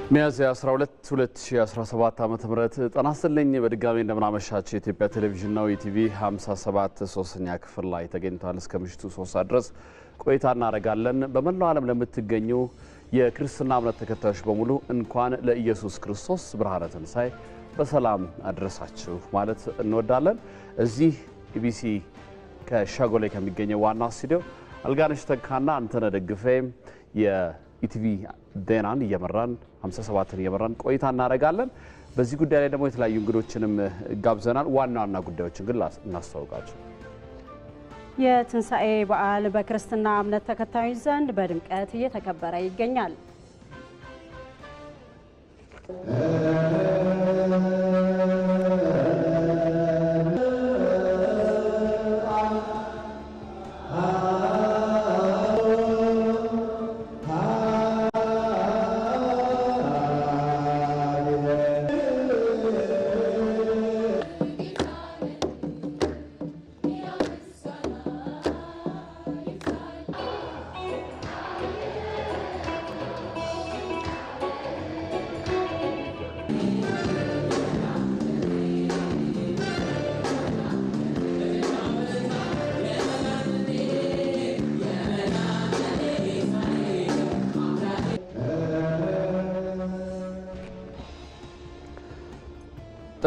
ሚያዝያ 12 2017 ዓ.ም ጤና ይስጥልኝ በድጋሚ እንደምናመሻችሁ የኢትዮጵያ ቴሌቪዥን ነው ኢቲቪ 57 ሶስተኛ ክፍል ላይ ተገኝቷል። እስከ ምሽቱ 3 ሰዓት ድረስ ቆይታ እናደርጋለን። በመላው ዓለም ለምትገኙ የክርስትና እምነት ተከታዮች በሙሉ እንኳን ለኢየሱስ ክርስቶስ ብርሃነ ትንሣኤ በሰላም አድረሳችሁ ማለት እንወዳለን። እዚህ ኢቢሲ ከሻጎሌ ከሚገኘው ዋና ስቱዲዮ አልጋነሽ ተካና አንተነህ ደግፌ የኢቲቪ ዜናን እየመራን 57ን እየመራን ቆይታ እናደርጋለን። በዚህ ጉዳይ ላይ ደግሞ የተለያዩ እንግዶችንም ጋብዘናል። ዋና ዋና ጉዳዮችን ግን እናስተዋውቃችሁ። የትንሣኤ በዓል በክርስትና እምነት ተከታዮች ዘንድ በድምቀት እየተከበረ ይገኛል።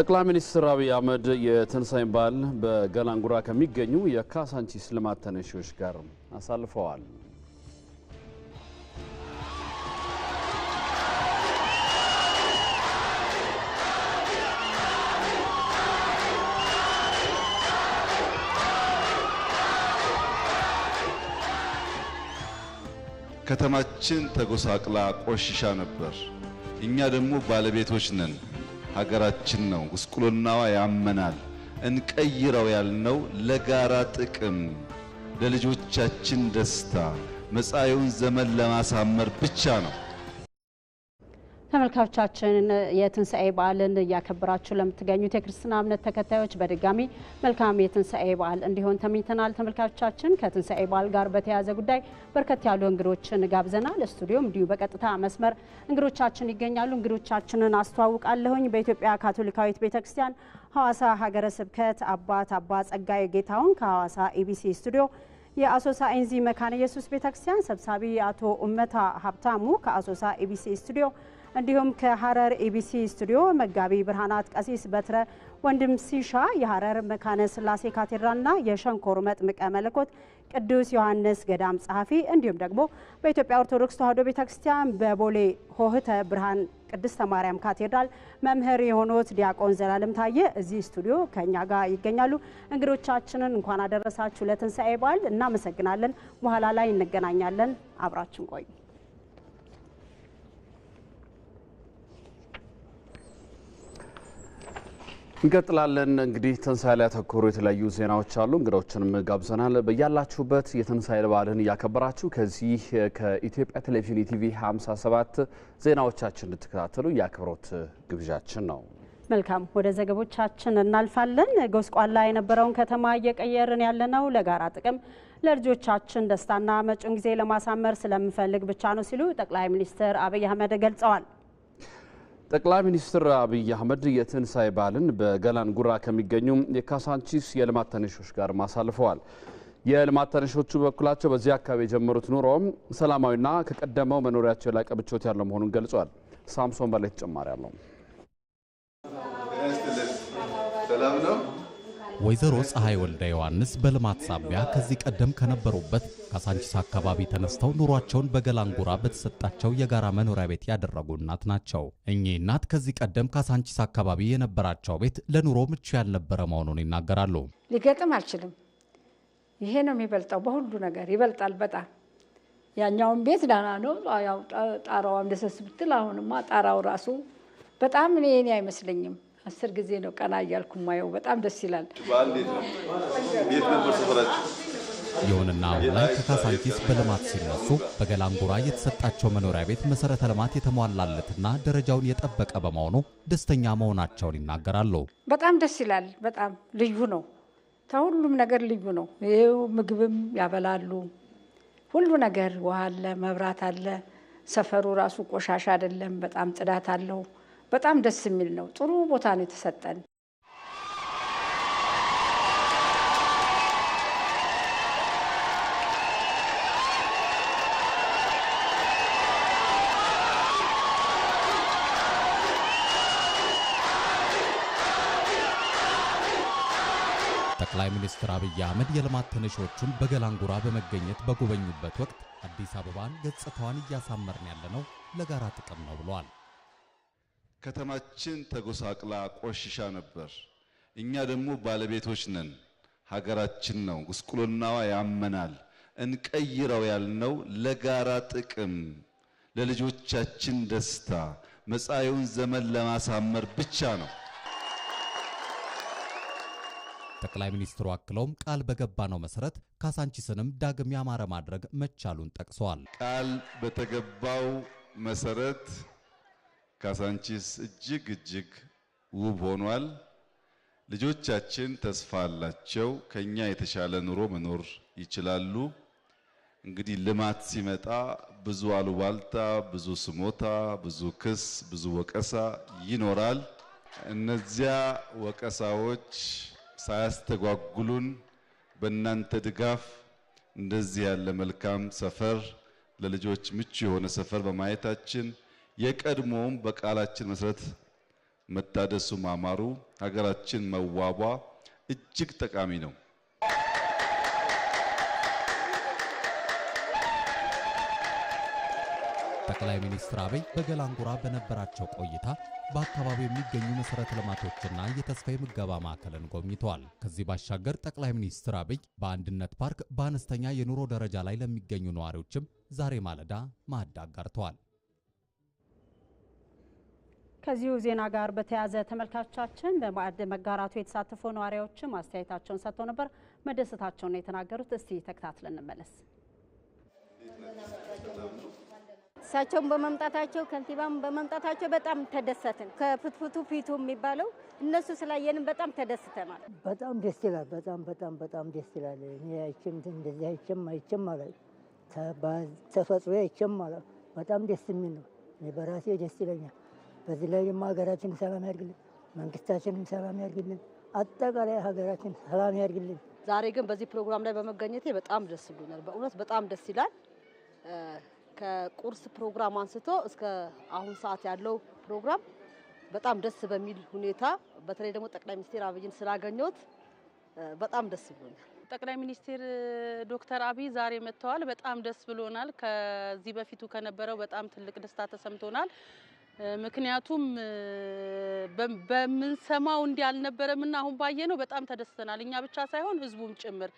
ጠቅላይ ሚኒስትር አብይ አህመድ የትንሣኤ በዓል በገላንጉራ ከሚገኙ የካሳንቺስ ልማት ተነሺዎች ጋር አሳልፈዋል። ከተማችን ተጎሳቅላ ቆሽሻ ነበር። እኛ ደግሞ ባለቤቶች ነን። ሀገራችን ነው። ጉስቁልናዋ ያመናል። እንቀይረው ያልነው ለጋራ ጥቅም፣ ለልጆቻችን ደስታ፣ መጻኢውን ዘመን ለማሳመር ብቻ ነው። ተመልካቾቻችን የትንሣኤ በዓልን እያከበራችሁ ለምትገኙት የክርስትና እምነት ተከታዮች በድጋሚ መልካም የትንሣኤ በዓል እንዲሆን ተመኝተናል። ተመልካቾቻችን ከትንሣኤ በዓል ጋር በተያያዘ ጉዳይ በርከት ያሉ እንግዶችን ጋብዘናል። ስቱዲዮም እንዲሁ በቀጥታ መስመር እንግዶቻችን ይገኛሉ። እንግዶቻችንን አስተዋውቃለሁኝ። በኢትዮጵያ ካቶሊካዊት ቤተክርስቲያን ሐዋሳ ሀገረ ስብከት አባ ጸጋዬ ጌታሁን ከሐዋሳ ኢቢሲ ስቱዲዮ፣ የአሶሳ ኢንዚ መካነ ኢየሱስ ቤተክርስቲያን ሰብሳቢ አቶ ኡመታ ሀብታሙ ከአሶሳ ኢቢሲ ስቱዲዮ፣ እንዲሁም ከሐረር ኢቢሲ ስቱዲዮ መጋቢ ብርሃናት ቀሲስ በትረ ወንድም ሲሻ የሐረር መካነ ስላሴ ካቴድራልና የሸንኮር መጥምቀ መለኮት ቅዱስ ዮሐንስ ገዳም ጸሐፊ፣ እንዲሁም ደግሞ በኢትዮጵያ ኦርቶዶክስ ተዋሕዶ ቤተክርስቲያን በቦሌ ሆህተ ብርሃን ቅድስተ ማርያም ካቴድራል መምህር የሆኑት ዲያቆን ዘላለም ታየ እዚህ ስቱዲዮ ከኛ ጋር ይገኛሉ። እንግዶቻችንን እንኳን አደረሳችሁ ለትንሣኤ በዓል እናመሰግናለን። በኋላ ላይ እንገናኛለን። አብራችን ቆዩ። እንቀጥላለን። እንግዲህ ትንሣኤ ላይ ያተኮሩ የተለያዩ ዜናዎች አሉ። እንግዶችንም ጋብዘናል። በያላችሁበት የትንሣኤ በዓልን እያከበራችሁ ከዚህ ከኢትዮጵያ ቴሌቪዥን ኢቲቪ 57 ዜናዎቻችን እንድትከታተሉ የአክብሮት ግብዣችን ነው። መልካም፣ ወደ ዘገቦቻችን እናልፋለን። ጎስቋላ የነበረውን ከተማ እየቀየርን ያለነው ለጋራ ጥቅም፣ ለልጆቻችን ደስታና መጪውን ጊዜ ለማሳመር ስለምፈልግ ብቻ ነው ሲሉ ጠቅላይ ሚኒስትር አብይ አህመድ ገልጸዋል። ጠቅላይ ሚኒስትር አብይ አህመድ የትንሣኤ በዓልን በገላንጉራ ከሚገኙ የካሳንቺስ የልማት ተነሺዎች ጋር አሳልፈዋል። የልማት ተነሺዎቹ በኩላቸው በዚህ አካባቢ የጀመሩት ኑሮም ሰላማዊና ከቀደመው መኖሪያቸው የላቀ ምቾት ያለው መሆኑን ገልጿል። ሳምሶን በላይ ተጨማሪ አለው። ሰላም ነው። ወይዘሮ ፀሐይ ወልደ ዮሐንስ በልማት ሳቢያ ከዚህ ቀደም ከነበሩበት ካሳንቺስ አካባቢ ተነስተው ኑሯቸውን በገላንጉራ በተሰጣቸው የጋራ መኖሪያ ቤት ያደረጉ እናት ናቸው። እኚህ እናት ከዚህ ቀደም ካሳንቺስ አካባቢ የነበራቸው ቤት ለኑሮ ምቹ ያልነበረ መሆኑን ይናገራሉ። ሊገጥም አልችልም። ይሄ ነው የሚበልጠው፣ በሁሉ ነገር ይበልጣል በጣም። ያኛውን ቤት ደህና ነው፣ ያው ጣራዋም ደሰስ ብትል፣ አሁንማ ጣራው ራሱ በጣም እኔ አይመስለኝም። 10 ጊዜ ነው ቀና እያልኩ ማየው። በጣም ደስ ይላል። ቤት ነበር ሰፈራችሁ? ይሁንና አሁን ላይ ከካሳንቺስ በልማት ሲነሱ በገላንጉራ የተሰጣቸው መኖሪያ ቤት መሰረተ ልማት የተሟላለትና ደረጃውን የጠበቀ በመሆኑ ደስተኛ መሆናቸውን ይናገራሉ። በጣም ደስ ይላል። በጣም ልዩ ነው። ከሁሉም ነገር ልዩ ነው። ይሄው ምግብም ያበላሉ፣ ሁሉ ነገር ውሃ አለ፣ መብራት አለ፣ ሰፈሩ ራሱ ቆሻሻ አይደለም፣ በጣም ጽዳት አለው። በጣም ደስ የሚል ነው። ጥሩ ቦታ ነው የተሰጠን። ጠቅላይ ሚኒስትር አብይ አህመድ የልማት ተነሾቹን በገላንጉራ በመገኘት በጎበኙበት ወቅት አዲስ አበባን ገጽታዋን እያሳመርን ያለነው ለጋራ ጥቅም ነው ብለዋል። ከተማችን ተጎሳቅላ ቆሽሻ ነበር። እኛ ደግሞ ባለቤቶች ነን። ሀገራችን ነው፣ ጉስቁልናዋ ያመናል። እንቀይረው ያልነው ለጋራ ጥቅም፣ ለልጆቻችን ደስታ፣ መጻኢውን ዘመን ለማሳመር ብቻ ነው። ጠቅላይ ሚኒስትሩ አክለውም ቃል በገባነው መሰረት ካሳንቺስንም ዳግም ያማረ ማድረግ መቻሉን ጠቅሰዋል። ቃል በተገባው መሰረት ካሳንቺስ እጅግ ውብ ሆኗል። ልጆቻችን ተስፋ አላቸው። ከኛ የተሻለ ኑሮ መኖር ይችላሉ። እንግዲህ ልማት ሲመጣ ብዙ አሉባልታ፣ ብዙ ስሞታ፣ ብዙ ክስ፣ ብዙ ወቀሳ ይኖራል። እነዚያ ወቀሳዎች ሳያስተጓጉሉን በእናንተ ድጋፍ እንደዚህ ያለ መልካም ሰፈር፣ ለልጆች ምቹ የሆነ ሰፈር በማየታችን የቀድሞውም በቃላችን መሰረት መታደሱ ማማሩ፣ ሀገራችን መዋቧ እጅግ ጠቃሚ ነው። ጠቅላይ ሚኒስትር አብይ በገላንጉራ በነበራቸው ቆይታ በአካባቢው የሚገኙ መሰረተ ልማቶችና የተስፋዬ ምገባ ማዕከልን ጎብኝተዋል። ከዚህ ባሻገር ጠቅላይ ሚኒስትር አብይ በአንድነት ፓርክ በአነስተኛ የኑሮ ደረጃ ላይ ለሚገኙ ነዋሪዎችም ዛሬ ማለዳ ማዕድ አጋርተዋል። ከዚሁ ዜና ጋር በተያያዘ ተመልካቾቻችን በማዕድ መጋራቱ የተሳተፉ ነዋሪዎችም አስተያየታቸውን ሰጥተው ነበር። መደሰታቸውን የተናገሩት እስቲ ተከታትለን እንመለስ። እሳቸውን በመምጣታቸው ከንቲባም በመምጣታቸው በጣም ተደሰትን። ከፍትፍቱ ፊቱ የሚባለው እነሱ ስላየንም በጣም ተደስተናል። በጣም ደስ ይላል። በጣም ደስ ይላል። እኔ አይቼም እንደዚህ አይቼም ማለት ተፈጥሮ አይቼም ማለት በጣም ደስ የሚል ነው። እኔ በራሴ ደስ ይለኛል። በዚህ ላይ ደግሞ ሀገራችን ሰላም ያድርግልን፣ መንግስታችንን ሰላም ያድርግልን፣ አጠቃላይ ሀገራችን ሰላም ያድርግልን። ዛሬ ግን በዚህ ፕሮግራም ላይ በመገኘቴ በጣም ደስ ብሎኛል። በእውነት በጣም ደስ ይላል። ከቁርስ ፕሮግራም አንስቶ እስከ አሁን ሰዓት ያለው ፕሮግራም በጣም ደስ በሚል ሁኔታ በተለይ ደግሞ ጠቅላይ ሚኒስትር አብይን ስላገኘሁት በጣም ደስ ብሎኛል። ጠቅላይ ሚኒስትር ዶክተር አብይ ዛሬ መጥተዋል። በጣም ደስ ብሎናል። ከዚህ በፊቱ ከነበረው በጣም ትልቅ ደስታ ተሰምቶናል። ምክንያቱም በምንሰማው እንዲህ አልነበረምና አሁን ባየነው በጣም ተደስተናል። እኛ ብቻ ሳይሆን ህዝቡም ጭምር።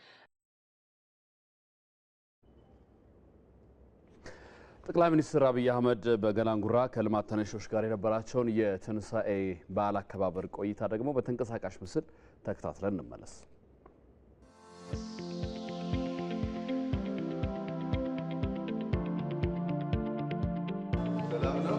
ጠቅላይ ሚኒስትር አብይ አህመድ በገላንጉራ ከልማት ተነሾች ጋር የነበራቸውን የትንሳኤ በዓል አከባበር ቆይታ ደግሞ በተንቀሳቃሽ ምስል ተከታትለን እንመለስ። ሰላም ነው።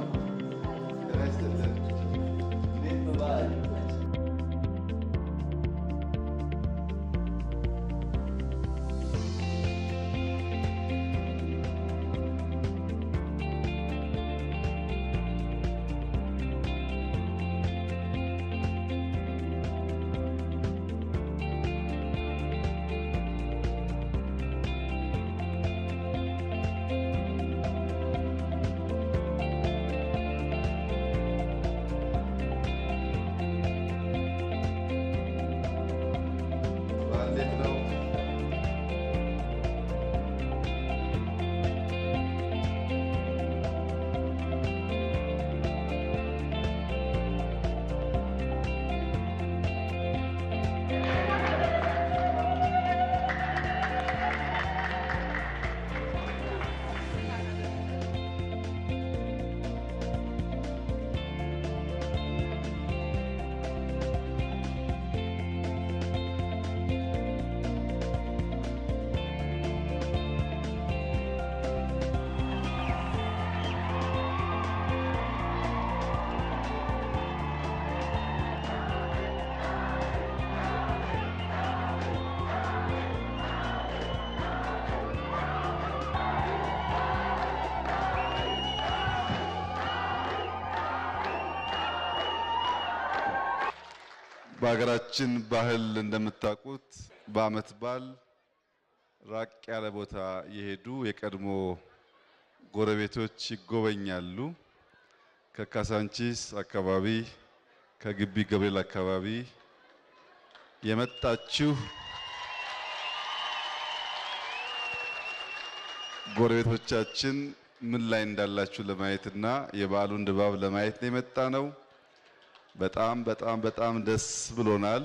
በሀገራችን ባህል እንደምታውቁት በዓመት በዓል ራቅ ያለ ቦታ የሄዱ የቀድሞ ጎረቤቶች ይጎበኛሉ። ከካሳንቺስ አካባቢ ከግቢ ገብርኤል አካባቢ የመጣችሁ ጎረቤቶቻችን ምን ላይ እንዳላችሁ ለማየትና የበዓሉን ድባብ ለማየት ነው የመጣ ነው። በጣም ደስ ብሎናል።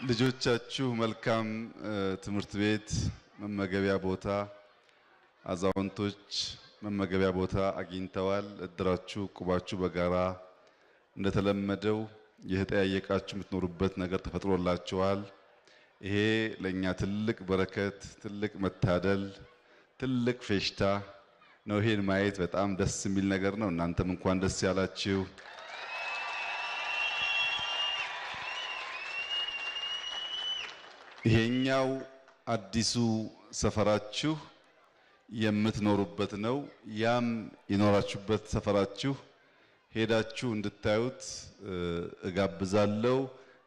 ልጆቻችሁ መልካም ትምህርት ቤት፣ መመገቢያ ቦታ፣ አዛውንቶች መመገቢያ ቦታ አግኝተዋል። እድራችሁ ቁባችሁ በጋራ እንደተለመደው የተጠያየቃችሁ የምትኖሩበት ነገር ተፈጥሮላችኋል። ይሄ ለኛ ትልቅ በረከት፣ ትልቅ መታደል፣ ትልቅ ፌሽታ ነው። ይሄን ማየት በጣም ደስ የሚል ነገር ነው። እናንተም እንኳን ደስ ያላችሁ። ይሄኛው አዲሱ ሰፈራችሁ የምትኖሩበት ነው። ያም የኖራችሁበት ሰፈራችሁ ሄዳችሁ እንድታዩት እጋብዛለሁ።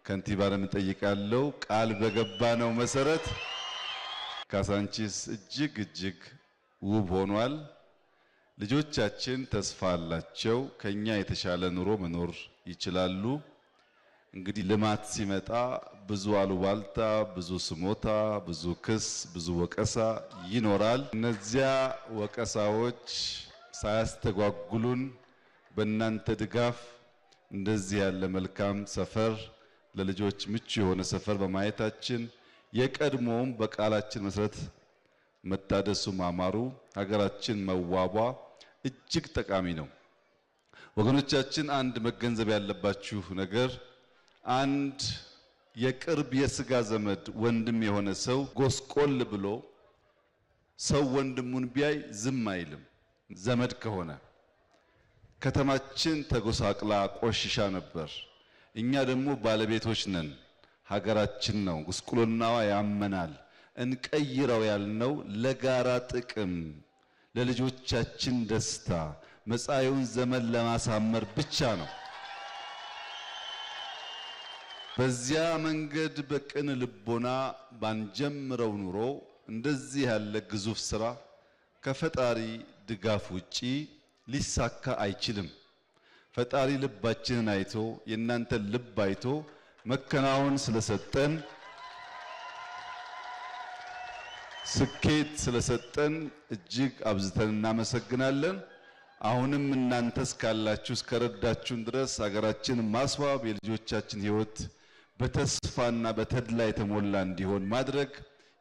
ከንቲባንም እጠይቃለሁ። ቃል በገባነው መሰረት ካሳንቺስ እጅግ ውብ ሆኗል። ልጆቻችን ተስፋ አላቸው። ከኛ የተሻለ ኑሮ መኖር ይችላሉ። እንግዲህ ልማት ሲመጣ ብዙ አሉባልታ፣ ብዙ ስሞታ፣ ብዙ ክስ፣ ብዙ ወቀሳ ይኖራል። እነዚያ ወቀሳዎች ሳያስተጓጉሉን በእናንተ ድጋፍ እንደዚህ ያለ መልካም ሰፈር፣ ለልጆች ምቹ የሆነ ሰፈር በማየታችን የቀድሞውም በቃላችን መሰረት መታደሱ ማማሩ፣ ሀገራችን መዋቧ እጅግ ጠቃሚ ነው። ወገኖቻችን አንድ መገንዘብ ያለባችሁ ነገር፣ አንድ የቅርብ የስጋ ዘመድ ወንድም የሆነ ሰው ጎስቆል ብሎ ሰው ወንድሙን ቢያይ ዝም አይልም። ዘመድ ከሆነ ከተማችን ተጎሳቅላ ቆሽሻ ነበር። እኛ ደግሞ ባለቤቶች ነን። ሀገራችን ነው፣ ጉስቁልናዋ ያመናል። እንቀይረው ያልነው ለጋራ ጥቅም፣ ለልጆቻችን ደስታ፣ መጻኢውን ዘመን ለማሳመር ብቻ ነው። በዚያ መንገድ በቅን ልቦና ባንጀምረው ኑሮ እንደዚህ ያለ ግዙፍ ስራ ከፈጣሪ ድጋፍ ውጪ ሊሳካ አይችልም። ፈጣሪ ልባችንን አይቶ የእናንተን ልብ አይቶ መከናወን ስለሰጠን፣ ስኬት ስለሰጠን እጅግ አብዝተን እናመሰግናለን። አሁንም እናንተ እስካላችሁ እስከረዳችሁን ድረስ ሀገራችን ማስዋብ፣ የልጆቻችን ሕይወት በተስፋና በተድላ የተሞላ እንዲሆን ማድረግ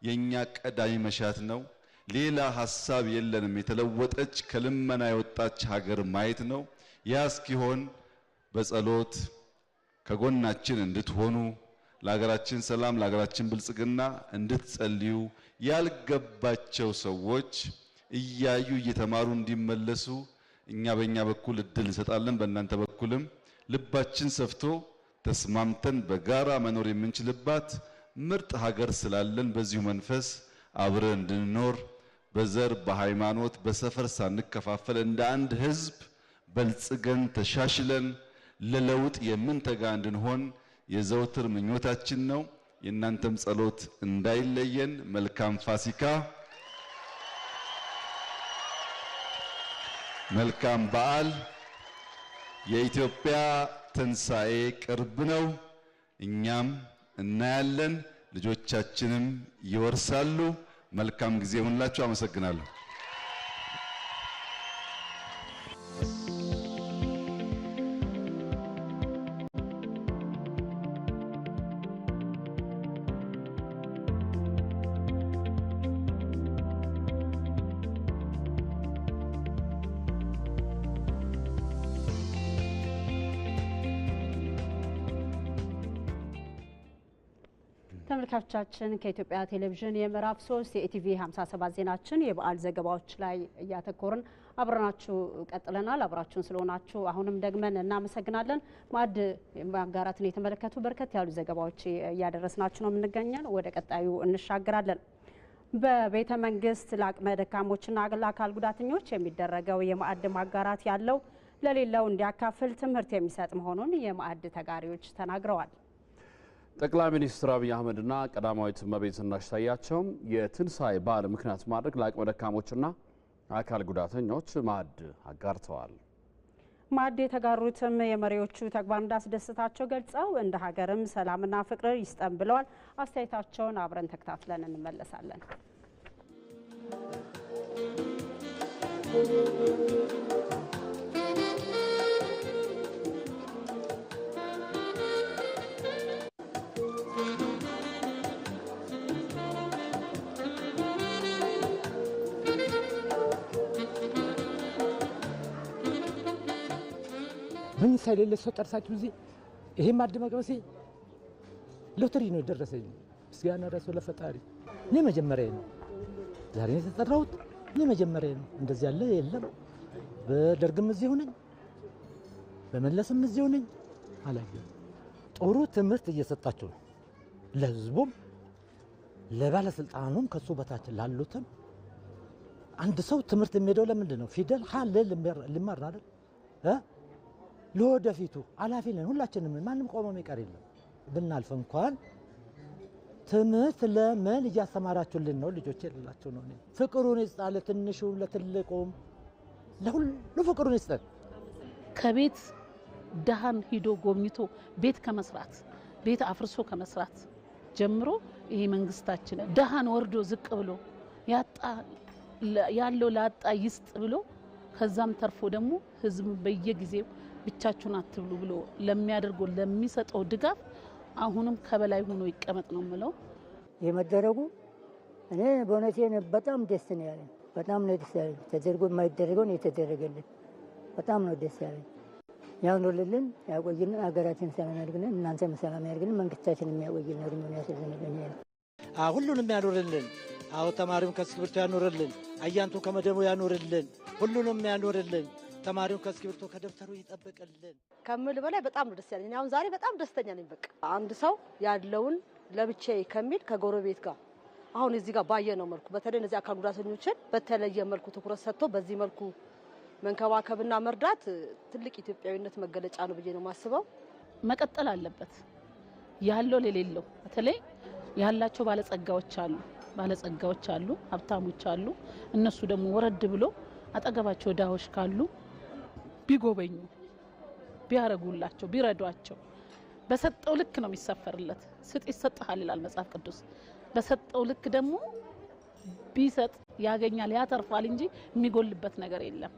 የኛ ቀዳሚ መሻት ነው። ሌላ ሐሳብ የለንም። የተለወጠች ከልመና የወጣች ሀገር ማየት ነው። ያ እስኪሆን በጸሎት ከጎናችን እንድትሆኑ፣ ለሀገራችን ሰላም፣ ለሀገራችን ብልጽግና እንድትጸልዩ፣ ያልገባቸው ሰዎች እያዩ እየተማሩ እንዲመለሱ እኛ በእኛ በኩል እድል እንሰጣለን። በእናንተ በኩልም ልባችን ሰፍቶ ተስማምተን በጋራ መኖር የምንችልባት ምርጥ ሀገር ስላለን በዚሁ መንፈስ አብረን እንድንኖር በዘር በሃይማኖት በሰፈር ሳንከፋፈል እንደ አንድ ሕዝብ በልጽገን ተሻሽለን ለለውጥ የምንተጋ እንድንሆን የዘውትር ምኞታችን ነው። የእናንተም ጸሎት እንዳይለየን። መልካም ፋሲካ፣ መልካም በዓል። የኢትዮጵያ ትንሣኤ ቅርብ ነው። እኛም እናያለን፣ ልጆቻችንም ይወርሳሉ። መልካም ጊዜ ይሁንላችሁ። አመሰግናለሁ። ተመልካቾቻችን ከኢትዮጵያ ቴሌቪዥን የምዕራፍ 3 የኢቲቪ 57 ዜናችን የበዓል ዘገባዎች ላይ እያተኮርን አብረናችሁ ቀጥለናል። አብራችሁን ስለሆናችሁ አሁንም ደግመን እናመሰግናለን። ማዕድ ማጋራትን የተመለከቱ በርከት ያሉ ዘገባዎች እያደረስናችሁ ነው የምንገኘው። ወደ ቀጣዩ እንሻገራለን። በቤተ መንግስት ለአቅመ ደካሞችና ለአካል ጉዳተኞች የሚደረገው የማዕድ ማጋራት ያለው ለሌለው እንዲያካፍል ትምህርት የሚሰጥ መሆኑን የማዕድ ተጋሪዎች ተናግረዋል። ጠቅላይ ሚኒስትር አብይ አህመድና ቀዳማዊት እመቤት ዝናሽ ታያቸው የትንሳኤ በዓል ምክንያት ማድረግ ለአቅመ ደካሞችና አካል ጉዳተኞች ማዕድ አጋርተዋል። ማዕድ የተጋሩትም የመሪዎቹ ተግባር እንዳስደስታቸው ገልጸው እንደ ሀገርም ሰላምና ፍቅር ይስጠን ብለዋል። አስተያየታቸውን አብረን ተከታትለን እንመለሳለን። ምን ሳይሌለ ሰው ጠርሳችሁ እዚህ ይሄ ማዕድ መቅመሴ ሎተሪ ነው የደረሰኝ። ምስጋና ራሱ ለፈጣሪ እኔ መጀመሪያ ነው ዛሬ የተጠራሁት። እኔ መጀመሪያ ነው እንደዚህ ያለ የለም። በደርግም እዚሁ ነኝ፣ በመለስም እዚሁ ነኝ። አላየሁም። ጥሩ ትምህርት እየሰጣችሁ ነው ለህዝቡም ለባለስልጣኑም ከሱ በታች ላሉትም። አንድ ሰው ትምህርት የሚሄደው ለምንድን ነው? ፊደል ሀለ ልማር አይደል? ለወደፊቱ አላፊ ነን ሁላችንም። ማንም ቆሞ የሚቀር የለም። ብናልፍ እንኳን ትምህርት ለምን እያስተማራችሁልን ነው? ልጆቼ ልላችሁ ነው። ፍቅሩን ይስጣል፣ ለትንሹም ለትልቁም ለሁሉ ፍቅሩን ይስጣል። ከቤት ደሃን ሂዶ ጎብኝቶ ቤት ከመስራት ቤት አፍርሶ ከመስራት ጀምሮ ይሄ መንግስታችን ደሃን ወርዶ ዝቅ ብሎ ያለው ላጣ ይስጥ ብሎ ከዛም ተርፎ ደግሞ ህዝብ በየጊዜው ብቻችሁን አትብሉ ብሎ ለሚያደርገው ለሚሰጠው ድጋፍ አሁንም ከበላይ ሆኖ ይቀመጥ ነው የምለው። የመደረጉ እኔ በእውነቴ በጣም ደስ ነው ያለኝ። በጣም ነው ደስ ያለኝ። ተደርጎ የማይደረገው ነው የተደረገልን። በጣም ነው ደስ ያለኝ። ያኑርልን፣ ያቆይልን፣ ሀገራችን ሰላም ያድርግልን፣ እናንተም ሰላም ያድርግልን፣ መንግስታችንን የሚያቆይልን እድሜውን ያስረዝምልን። ሁሉንም ያኑርልን። አዎ ተማሪውን ከእስክሪብቶ ያኑርልን፣ አያንቱ ከመደቡ ያኑርልን፣ ሁሉንም ያኑርልን። ተማሪው ከእስክሪብቶ ከደብተሩ ይጠብቅልን። ከምል በላይ በጣም ነው ደስ ያለኝ። አሁን ዛሬ በጣም ደስተኛ ነኝ። በቃ አንድ ሰው ያለውን ለብቻዬ ከሚል ከጎረቤት ጋር አሁን እዚህ ጋር ባየነው መልኩ በተለይ እነዚህ አካል ጉዳተኞችን በተለየ መልኩ ትኩረት ሰጥቶ በዚህ መልኩ መንከባከብና መርዳት ትልቅ ኢትዮጵያዊነት መገለጫ ነው ብዬ ነው ማስበው። መቀጠል አለበት። ያለው ለሌለው በተለይ ያላቸው ባለጸጋዎች አሉ፣ ሀብታሞች አሉ። እነሱ ደግሞ ወረድ ብሎ አጠገባቸው ዳዎች ካሉ ቢጎበኙ፣ ቢያረጉላቸው፣ ቢረዷቸው። በሰጠው ልክ ነው የሚሰፈርለት። ስጥ ይሰጥሃል ይላል መጽሐፍ ቅዱስ። በሰጠው ልክ ደግሞ ቢሰጥ ያገኛል፣ ያተርፋል እንጂ የሚጎልበት ነገር የለም።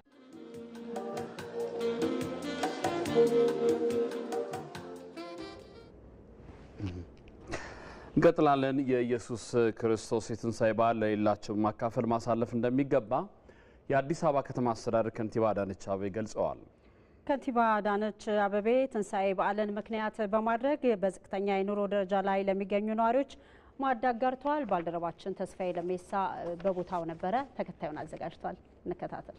እንቀጥላለን። የኢየሱስ ክርስቶስ የትንሣኤ በዓል ለሌላቸው ማካፈል ማሳለፍ እንደሚገባ የአዲስ አበባ ከተማ አስተዳደር ከንቲባ አዳነች አቤቤ ገልጸዋል። ከንቲባ አዳነች አቤቤ ትንሣኤ በዓልን ምክንያት በማድረግ በዝቅተኛ የኑሮ ደረጃ ላይ ለሚገኙ ነዋሪዎች ማዕድ አጋርተዋል። ባልደረባችን ተስፋዬ ለሜሳ በቦታው ነበረ፣ ተከታዩን አዘጋጅቷል። እንከታተል።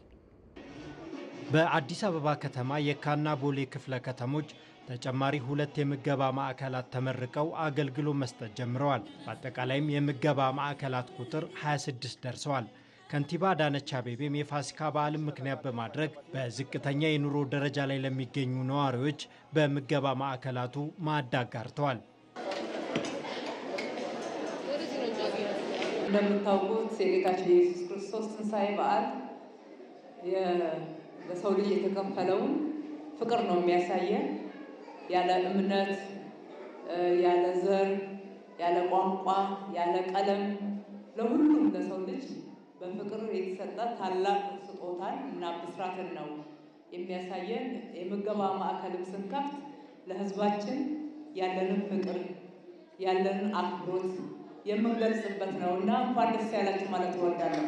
በአዲስ አበባ ከተማ የካና ቦሌ ክፍለ ከተሞች ተጨማሪ 2 የምገባ ማዕከላት ተመርቀው አገልግሎት መስጠት ጀምረዋል። በአጠቃላይም የምገባ ማዕከላት ቁጥር 26 ደርሰዋል። ከንቲባ አዳነች አቤቤም የፋሲካ በዓልን ምክንያት በማድረግ በዝቅተኛ የኑሮ ደረጃ ላይ ለሚገኙ ነዋሪዎች በምገባ ማዕከላቱ ማዕድ አጋርተዋል። እንደምታውቁት የጌታችን የኢየሱስ ክርስቶስ ትንሣኤ በዓል ለሰው ልጅ የተከፈለውን ፍቅር ነው የሚያሳየን። ያለ እምነት፣ ያለ ዘር፣ ያለ ቋንቋ፣ ያለ ቀለም ለሁሉም ለሰው ልጅ በፍቅር የተሰጠ ታላቅ ስጦታን እና ብስራትን ነው የሚያሳየን። የምገባ ማዕከልም ስንከፍት ለሕዝባችን ያለንን ፍቅር ያለንን አክብሮት የምንገልጽበት ነውና እንኳን ደስ ያላችሁ ማለት እወዳለሁ።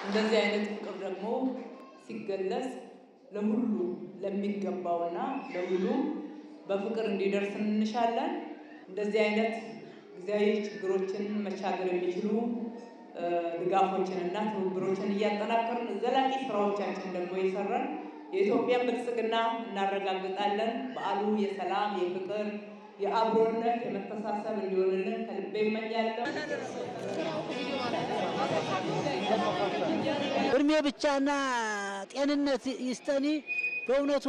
እንደዚህ አይነት ፍቅር ደግሞ ሲገለጽ ለሁሉ ለሚገባውና ለሁሉ በፍቅር እንዲደርስ እንሻለን። እንደዚህ አይነት ጊዜያዊ ችግሮችን መሻገር የሚችሉ ድጋፎችንና ትብብሮችን እያጠናከርን ዘላቂ ስራዎቻችን ደግሞ የሰራን የኢትዮጵያን ብልጽግና እናረጋግጣለን። በዓሉ የሰላም፣ የፍቅር፣ የአብሮነት የመተሳሰብ እንዲሆንልን ከልቤ እመኛለሁ። እድሜ ብቻና ጤንነት ይስጠኒ። በእውነቱ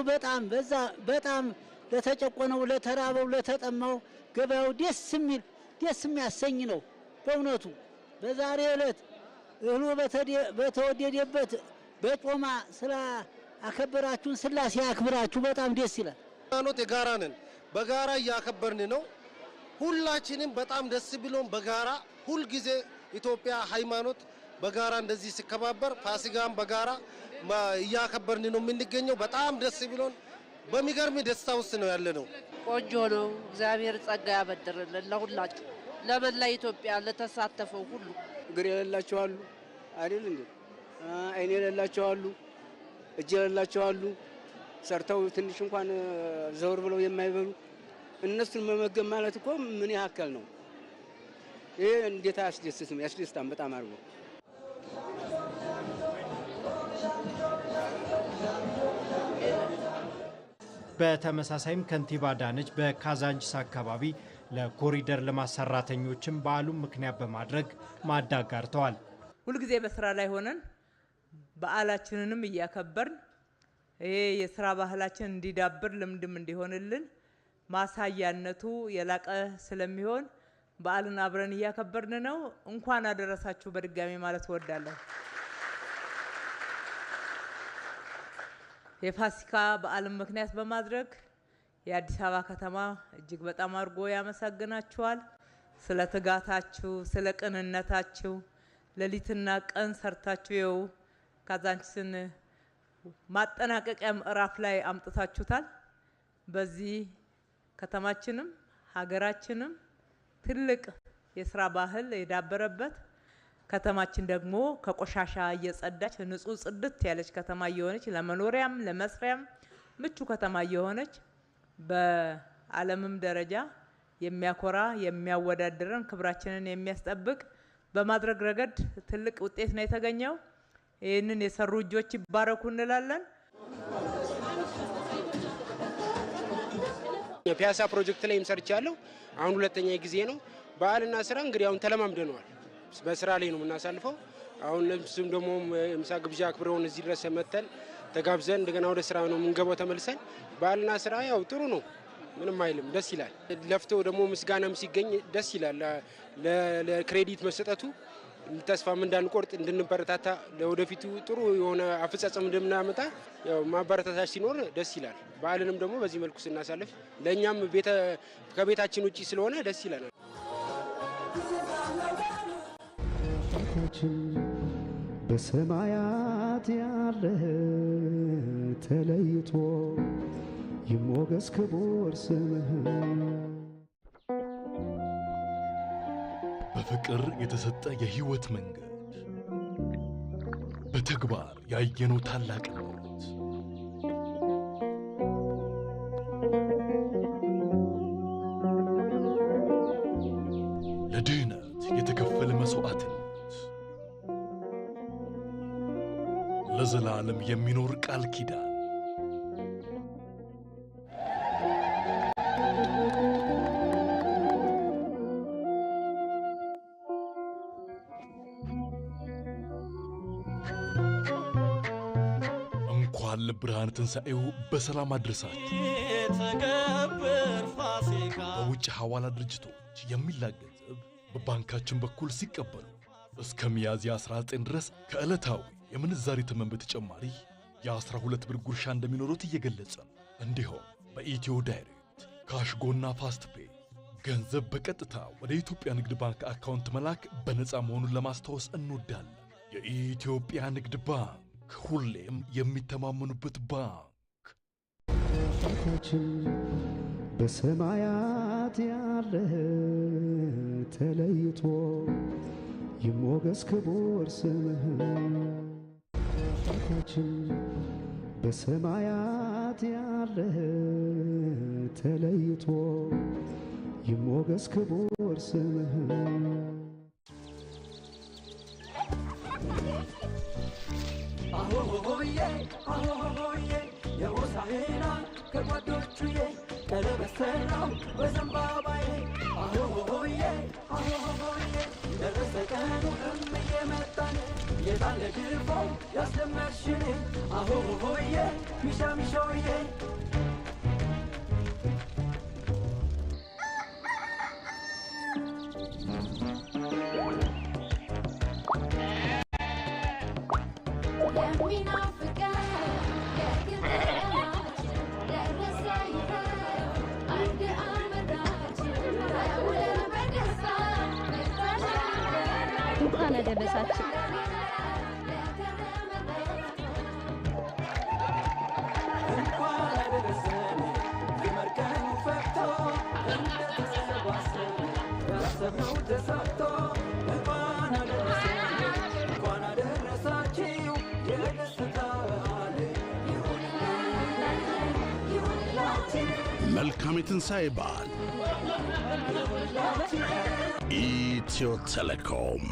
በጣም ለተጨቆነው፣ ለተራበው፣ ለተጠማው ገበያው ደስ የሚያሰኝ ነው። በእውነቱ በዛሬ ዕለት እህሉ በተወደደበት በጮማ ስለ አከበራችሁን ስላሴ ያክብራችሁ። በጣም ደስ ይላል። ሃይማኖት የጋራ ነን፣ በጋራ እያከበርን ነው። ሁላችንም በጣም ደስ ብሎን በጋራ ሁልጊዜ ኢትዮጵያ ሃይማኖት በጋራ እንደዚህ ሲከባበር ፋሲካም በጋራ እያከበርን ነው የምንገኘው። በጣም ደስ ብሎን በሚገርም ደስታ ውስጥ ነው ያለነው። ቆንጆ ነው። እግዚአብሔር ጸጋ ያበድርልን ለሁላችሁ፣ ለመላ ኢትዮጵያ ለተሳተፈው ሁሉ። እግር የሌላቸው አሉ አይደል እንዴ? አይን የሌላቸው አሉ፣ እጅ የሌላቸው አሉ፣ ሰርተው ትንሽ እንኳን ዘውር ብለው የማይበሉ እነሱን መመገብ ማለት እኮ ምን ያክል ነው? ይሄ እንዴት አያስደስትም? ያስደስታል በጣም አርጎ። በተመሳሳይም ከንቲባ አዳነች በካዛንቺስ አካባቢ ለኮሪደር ልማት ሰራተኞችም በዓሉን ምክንያት በማድረግ ማዕድ አጋርተዋል። ሁልጊዜ በስራ ላይ ሆነን በዓላችንንም እያከበርን ይሄ የስራ ባህላችን እንዲዳብር ልምድም እንዲሆንልን ማሳያነቱ የላቀ ስለሚሆን በዓልን አብረን እያከበርን ነው። እንኳን አደረሳችሁ በድጋሚ ማለት እወዳለሁ። የፋሲካ በዓልን ምክንያት በማድረግ የአዲስ አበባ ከተማ እጅግ በጣም አድርጎ ያመሰግናችኋል። ስለ ትጋታችሁ፣ ስለ ቅንነታችሁ ሌሊትና ቀን ሰርታችሁ ይኸው ካዛንቺስን ማጠናቀቂያ ምዕራፍ ላይ አምጥታችሁታል። በዚህ ከተማችንም ሀገራችንም ትልቅ የስራ ባህል የዳበረበት ከተማችን ደግሞ ከቆሻሻ እየጸዳች ንጹህ ጽድት ያለች ከተማ እየሆነች ለመኖሪያም ለመስሪያም ምቹ ከተማ እየሆነች በዓለምም ደረጃ የሚያኮራ የሚያወዳድረን ክብራችንን የሚያስጠብቅ በማድረግ ረገድ ትልቅ ውጤት ነው የተገኘው። ይህንን የሰሩ እጆች ይባረኩ እንላለን። ፒያሳ ፕሮጀክት ላይ ሰርቻለሁ። አሁን ሁለተኛ ጊዜ ነው። በዓልና ስራ እንግዲህ አሁን ተለማምደነዋል። በስራ ላይ ነው የምናሳልፈው። አሁን ለምስም ደግሞ ምሳ ግብዣ አክብረውን እዚህ ድረስ መተን ተጋብዘን እንደገና ወደ ስራ ነው የምንገባው ተመልሰን። በዓልና ስራ ያው ጥሩ ነው፣ ምንም አይልም፣ ደስ ይላል። ለፍተው ደግሞ ምስጋናም ሲገኝ ደስ ይላል። ለክሬዲት መሰጠቱ ተስፋም እንዳንቆርጥ እንድንበረታታ ለወደፊቱ ጥሩ የሆነ አፈጻጸም እንደምናመጣ ያው ማበረታታች ሲኖር ደስ ይላል። በዓልንም ደግሞ በዚህ መልኩ ስናሳልፍ ለእኛም ከቤታችን ውጪ ስለሆነ ደስ ይላል። በሰማያት ያለ ተለይቶ ይሞገስ ክቡር ስምህ። በፍቅር የተሰጠ የህይወት መንገድ በተግባር ያየነው ታላቅነት ለድህነት የተከፈለ መስዋዕትነት ለዘላለም የሚኖር ቃል ኪዳን እንኳን ለብርሃነ ትንሣኤው በሰላም አድረሳችሁ። በውጭ ሐዋላ ድርጅቶች የሚላክ ገንዘብ በባንካችን በኩል ሲቀበሉ እስከ ሚያዝያ 19 ድረስ ከዕለታዊ የምንዛሪ ተመን በተጨማሪ የ12 ብር ጉርሻ እንደሚኖሩት እየገለጸ ነው። እንዲሁም በኢትዮ ዳይሬክት ካሽጎና ፋስት ፔይ ገንዘብ በቀጥታ ወደ ኢትዮጵያ ንግድ ባንክ አካውንት መላክ በነፃ መሆኑን ለማስታወስ እንወዳለን። የኢትዮጵያ ንግድ ባንክ ሁሌም የሚተማመኑበት ባንክ። በሰማያት ያለ ተለይቶ ይሞገስ ክቡር ስምህ። በሰማያት ያለ ተለይቶ ይሞገስ ክቡር ስምህ። የሆሳዕና ከጓዶቹዬ ቀለበት ሰራው በዘንባባዬ አሆሆሆዬ አሆሆሆዬ ደረሰ ቀኑ እምዬ መጣን የታለ ግርፎው ያስደመርሽን አሆሆሆዬ ሚሻ ሚሻዬ እንኳን አደረሳችሁ። መልካም የትንሣኤ በዓል። ኢትዮ ቴሌኮም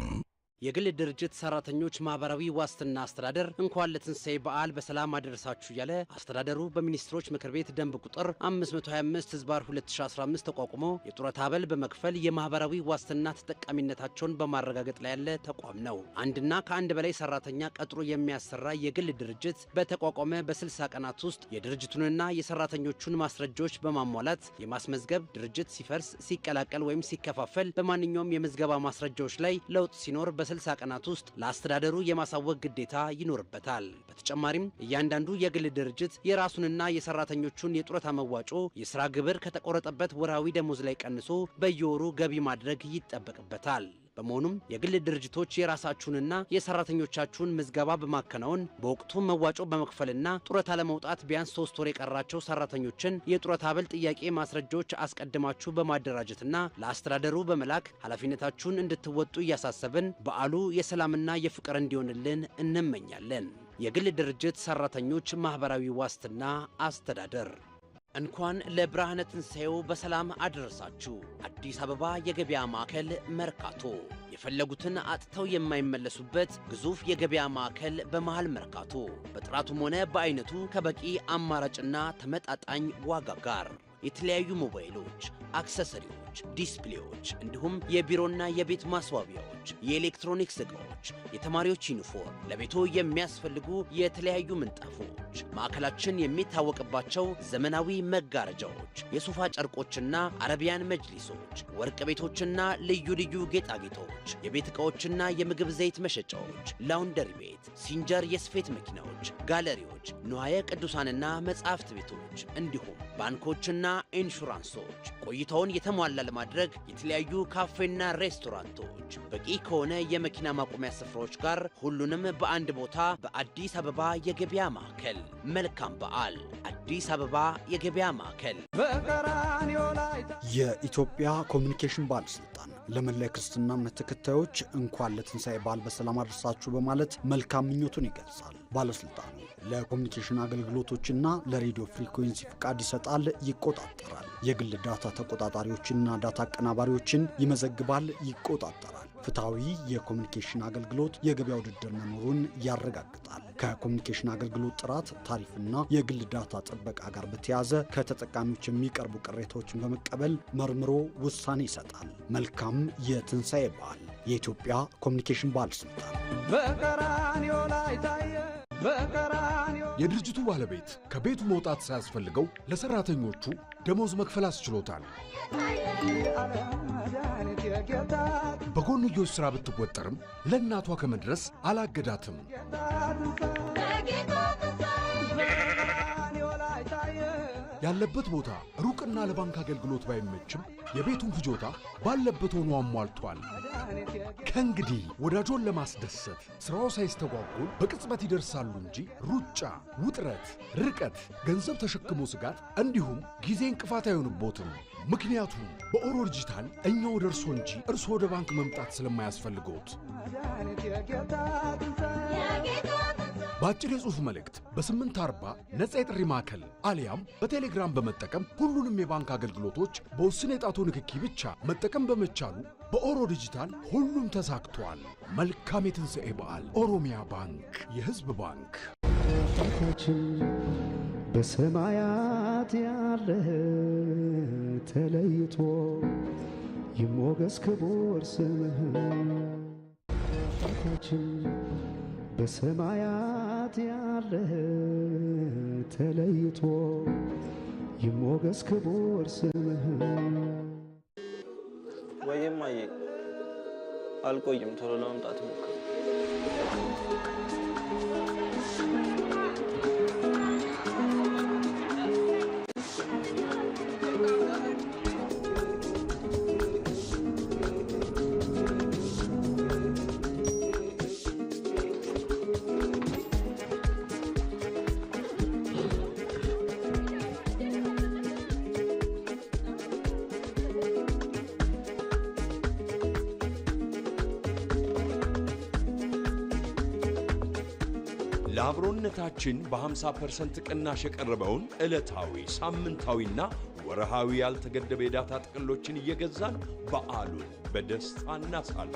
የግል ድርጅት ሰራተኞች ማህበራዊ ዋስትና አስተዳደር እንኳን ለትንሣኤ በዓል በሰላም አደረሳችሁ ያለ አስተዳደሩ በሚኒስትሮች ምክር ቤት ደንብ ቁጥር 525/2015 ተቋቁሞ የጡረታ አበል በመክፈል የማህበራዊ ዋስትና ተጠቃሚነታቸውን በማረጋገጥ ላይ ያለ ተቋም ነው። አንድና ከአንድ በላይ ሰራተኛ ቀጥሮ የሚያሰራ የግል ድርጅት በተቋቋመ በ60 ቀናት ውስጥ የድርጅቱንና የሰራተኞቹን ማስረጃዎች በማሟላት የማስመዝገብ ድርጅት ሲፈርስ፣ ሲቀላቀል ወይም ሲከፋፈል በማንኛውም የምዝገባ ማስረጃዎች ላይ ለውጥ ሲኖር በ60 ቀናት ውስጥ ለአስተዳደሩ የማሳወቅ ግዴታ ይኖርበታል። በተጨማሪም እያንዳንዱ የግል ድርጅት የራሱንና የሰራተኞቹን የጡረታ መዋጮ የሥራ ግብር ከተቆረጠበት ወርሃዊ ደሞዝ ላይ ቀንሶ በየወሩ ገቢ ማድረግ ይጠበቅበታል። በመሆኑም የግል ድርጅቶች የራሳችሁንና የሰራተኞቻችሁን ምዝገባ በማከናወን በወቅቱ መዋጮ በመክፈልና ጡረታ ለመውጣት ቢያንስ 3 ወር የቀራቸው ሰራተኞችን የጡረታ አበል ጥያቄ ማስረጃዎች አስቀድማችሁ በማደራጀትና ለአስተዳደሩ በመላክ ኃላፊነታችሁን እንድትወጡ እያሳሰብን በዓሉ የሰላምና የፍቅር እንዲሆንልን እንመኛለን። የግል ድርጅት ሰራተኞች ማህበራዊ ዋስትና አስተዳደር እንኳን ለብርሃነ ትንሣኤው በሰላም አደረሳችሁ። አዲስ አበባ የገበያ ማዕከል መርካቶ የፈለጉትን አጥተው የማይመለሱበት ግዙፍ የገበያ ማዕከል በመሃል መርካቶ በጥራቱም ሆነ በአይነቱ ከበቂ አማራጭና ተመጣጣኝ ዋጋ ጋር የተለያዩ ሞባይሎች፣ አክሰሰሪዎች፣ ዲስፕሌዎች እንዲሁም የቢሮና የቤት ማስዋቢያዎች፣ የኤሌክትሮኒክስ ዕቃዎች፣ የተማሪዎች ዩኒፎርም፣ ለቤቶ የሚያስፈልጉ የተለያዩ ምንጣፎች፣ ማዕከላችን የሚታወቅባቸው ዘመናዊ መጋረጃዎች፣ የሶፋ ጨርቆችና አረቢያን መጅሊሶች፣ ወርቅ ቤቶችና ልዩ ልዩ ጌጣጌጦች፣ የቤት ዕቃዎችና የምግብ ዘይት መሸጫዎች፣ ላውንደሪ ቤት፣ ሲንጀር የስፌት መኪናዎች፣ ጋለሪዎች፣ ንዋየ ቅዱሳንና መጻሕፍት ቤቶች እንዲሁም ባንኮችና ኢንሹራንሶች ቆይታውን የተሟላ ለማድረግ የተለያዩ ካፌና ሬስቶራንቶች በቂ ከሆነ የመኪና ማቆሚያ ስፍራዎች ጋር ሁሉንም በአንድ ቦታ በአዲስ አበባ የገበያ ማዕከል። መልካም በዓል። አዲስ አበባ የገበያ ማዕከል። የኢትዮጵያ ኮሚኒኬሽን ባለስልጣን ለመላ ክርስትና እምነት ተከታዮች እንኳን ለትንሣኤ በዓል በሰላም አደረሳችሁ በማለት መልካም ምኞቱን ይገልጻል። ባለስልጣኑ ለኮሚኒኬሽን አገልግሎቶችና ለሬዲዮ ፍሪኩዌንሲ ፍቃድ ይሰጣል፣ ይቆጣጠራል። የግል ዳታ ተቆጣጣሪዎችንና ዳታ አቀናባሪዎችን ይመዘግባል፣ ይቆጣጠራል። ፍትሐዊ የኮሚኒኬሽን አገልግሎት የገበያ ውድድር መኖሩን ያረጋግጣል። ከኮሚኒኬሽን አገልግሎት ጥራት፣ ታሪፍና የግል ዳታ ጥበቃ ጋር በተያያዘ ከተጠቃሚዎች የሚቀርቡ ቅሬታዎችን በመቀበል መርምሮ ውሳኔ ይሰጣል። መልካም የትንሣኤ በዓል። የኢትዮጵያ ኮሚኒኬሽን ባለስልጣን። በቀራንዮ ላይ ታየ። የድርጅቱ ባለቤት ከቤቱ መውጣት ሳያስፈልገው ለሰራተኞቹ ደሞዝ መክፈል አስችሎታል። በጎንዮሽ ሥራ ብትወጠርም ለእናቷ ከመድረስ አላገዳትም። ያለበት ቦታ ሩቅና ለባንክ አገልግሎት ባይመችም የቤቱን ፍጆታ ባለበት ሆኖ አሟልቷል። ከእንግዲህ ወዳጆን ለማስደሰት ስራው ሳይስተጓጎል በቅጽበት ይደርሳሉ እንጂ ሩጫ፣ ውጥረት፣ ርቀት፣ ገንዘብ ተሸክሞ ስጋት እንዲሁም ጊዜ እንቅፋት አይሆንቦትም። ምክንያቱም በኦሮ ዲጂታል እኛ ወደ እርሶ እንጂ እርሶ ወደ ባንክ መምጣት ስለማያስፈልገውት በአጭር የጽሑፍ መልእክት በ840 ነፃ የጥሪ ማዕከል አሊያም በቴሌግራም በመጠቀም ሁሉንም የባንክ አገልግሎቶች በውስን የጣቶ ንክኪ ብቻ መጠቀም በመቻሉ በኦሮ ዲጂታል ሁሉም ተሳክቷል። መልካም የትንሣኤ በዓል። ኦሮሚያ ባንክ፣ የሕዝብ ባንክ። በሰማያት በሰማያት ያለ ተለይቶ ይሞገስ ክቡር ስምህ አምላካችን በሰማያት ያለ ተለይቶ ይሞገስ ክቡር ስምህ ወይም አየ አልቆይም ቶሎ ለመምጣት ሞክር ለአብሮነታችን በ50% ቅናሽ የቀረበውን ዕለታዊ ሳምንታዊና ወርሃዊ ያልተገደበ የዳታ ጥቅሎችን እየገዛን በዓሉን በደስታ እናሳልፍ።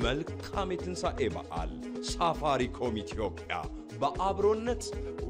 መልካም የትንሣኤ በዓል። ሳፋሪኮም ኢትዮጵያ በአብሮነት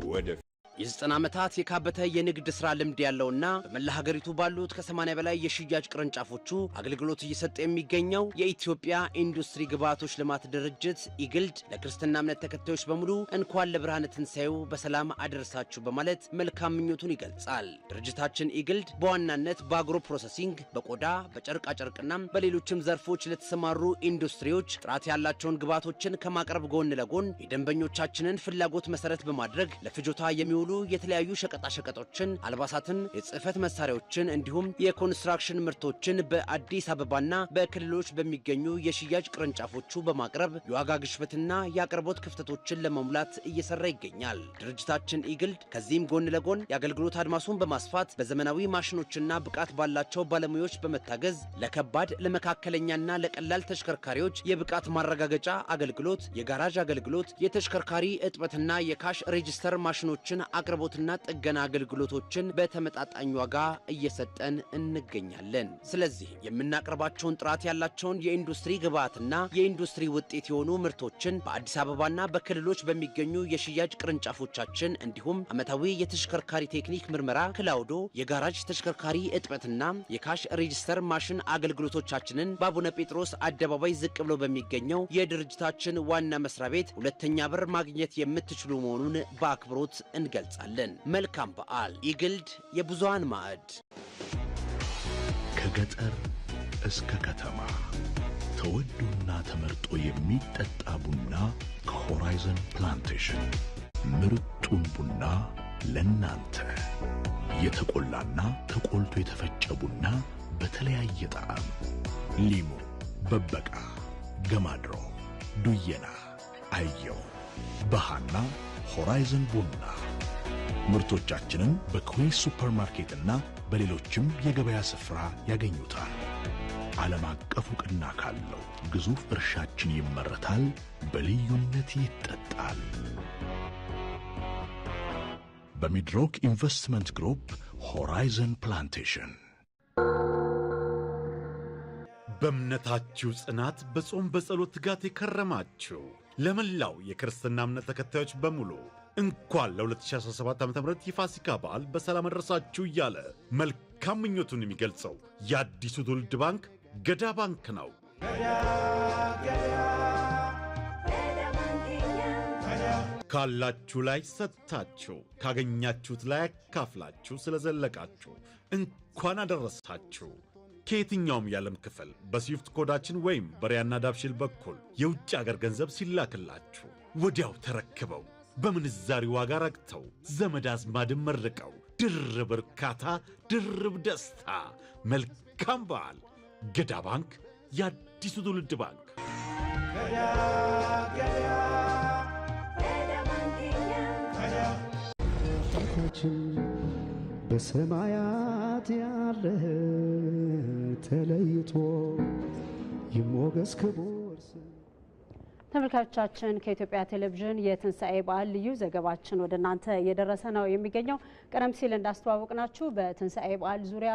ወደፊት። የ90 ዓመታት የካበተ የንግድ ሥራ ልምድ ያለውና በመላ ሀገሪቱ ባሉት ከ80 በላይ የሽያጭ ቅርንጫፎቹ አገልግሎት እየሰጠ የሚገኘው የኢትዮጵያ ኢንዱስትሪ ግብዓቶች ልማት ድርጅት ኢግልድ ለክርስትና እምነት ተከታዮች በሙሉ እንኳን ለብርሃነ ትንሣኤው በሰላም አደረሳችሁ በማለት መልካም ምኞቱን ይገልጻል። ድርጅታችን ኢግልድ በዋናነት በአግሮ ፕሮሰሲንግ፣ በቆዳ፣ በጨርቃ ጨርቅና በሌሎችም ዘርፎች ለተሰማሩ ኢንዱስትሪዎች ጥራት ያላቸውን ግብዓቶችን ከማቅረብ ጎን ለጎን የደንበኞቻችንን ፍላጎት መሰረት በማድረግ ለፍጆታ የሚውሉ የተለያዩ ሸቀጣሸቀጦችን፣ አልባሳትን፣ የጽህፈት መሳሪያዎችን እንዲሁም የኮንስትራክሽን ምርቶችን በአዲስ አበባና በክልሎች በሚገኙ የሽያጭ ቅርንጫፎቹ በማቅረብ የዋጋ ግሽበትና የአቅርቦት ክፍተቶችን ለመሙላት እየሰራ ይገኛል። ድርጅታችን ኢግልድ ከዚህም ጎን ለጎን የአገልግሎት አድማሱን በማስፋት በዘመናዊ ማሽኖችና ብቃት ባላቸው ባለሙያዎች በመታገዝ ለከባድ ለመካከለኛና ለቀላል ተሽከርካሪዎች የብቃት ማረጋገጫ አገልግሎት፣ የጋራዥ አገልግሎት፣ የተሽከርካሪ እጥበትና የካሽ ሬጂስተር ማሽኖችን አቅርቦትና ጥገና አገልግሎቶችን በተመጣጣኝ ዋጋ እየሰጠን እንገኛለን። ስለዚህ የምናቀርባቸውን ጥራት ያላቸውን የኢንዱስትሪ ግብዓትና የኢንዱስትሪ ውጤት የሆኑ ምርቶችን በአዲስ አበባና በክልሎች በሚገኙ የሽያጭ ቅርንጫፎቻችን እንዲሁም ዓመታዊ የተሽከርካሪ ቴክኒክ ምርመራ፣ ክላውዶ፣ የጋራጅ ተሽከርካሪ እጥበትና የካሽ ሬጂስተር ማሽን አገልግሎቶቻችንን በአቡነ ጴጥሮስ አደባባይ ዝቅ ብሎ በሚገኘው የድርጅታችን ዋና መስሪያ ቤት ሁለተኛ በር ማግኘት የምትችሉ መሆኑን በአክብሮት እንገልጻለን። መልካም በዓል። ኢግልድ የብዙሃን ማዕድ። ከገጠር እስከ ከተማ ተወዶና ተመርጦ የሚጠጣ ቡና ከሆራይዘን ፕላንቴሽን ምርጡን ቡና ለናንተ። የተቆላና ተቆልቶ የተፈጨ ቡና በተለያየ ጣዕም ሊሙ፣ በበቃ፣ ገማድሮ፣ ዱየና፣ አየው፣ በሃና ሆራይዘን ቡና ምርቶቻችንን በኩዌስ ሱፐርማርኬትና በሌሎችም የገበያ ስፍራ ያገኙታል። ዓለም አቀፍ ዕውቅና ካለው ግዙፍ እርሻችን ይመረታል፣ በልዩነት ይጠጣል። በሚድሮክ ኢንቨስትመንት ግሩፕ ሆራይዘን ፕላንቴሽን። በእምነታችሁ ጽናት በጾም በጸሎት ትጋት የከረማችሁ ለመላው የክርስትና እምነት ተከታዮች በሙሉ እንኳን ለ2017 ዓ.ም የፋሲካ በዓል በሰላም አደረሳችሁ እያለ መልካም ምኞቱን የሚገልጸው የአዲሱ ትውልድ ባንክ ገዳ ባንክ ነው። ካላችሁ ላይ ሰጥታችሁ ካገኛችሁት ላይ አካፍላችሁ ስለዘለቃችሁ እንኳን አደረሳችሁ። ከየትኛውም የዓለም ክፍል በስዊፍት ኮዳችን ወይም በሪያና ዳብሽል በኩል የውጭ አገር ገንዘብ ሲላክላችሁ ወዲያው ተረክበው በምንዛሪ ዋጋ ረግተው ዘመድ አዝማድን መርቀው ድርብ እርካታ፣ ድርብ ደስታ። መልካም በዓል። ገዳ ባንክ፣ የአዲሱ ትውልድ ባንክ። በሰማያት ያለ ተለይቶ ይሞገስ ክቡር። ተመልካቾቻችን ከኢትዮጵያ ቴሌቪዥን የትንሣኤ በዓል ልዩ ዘገባችን ወደ እናንተ እየደረሰ ነው የሚገኘው። ቀደም ሲል እንዳስተዋወቅናችሁ በትንሣኤ በዓል ዙሪያ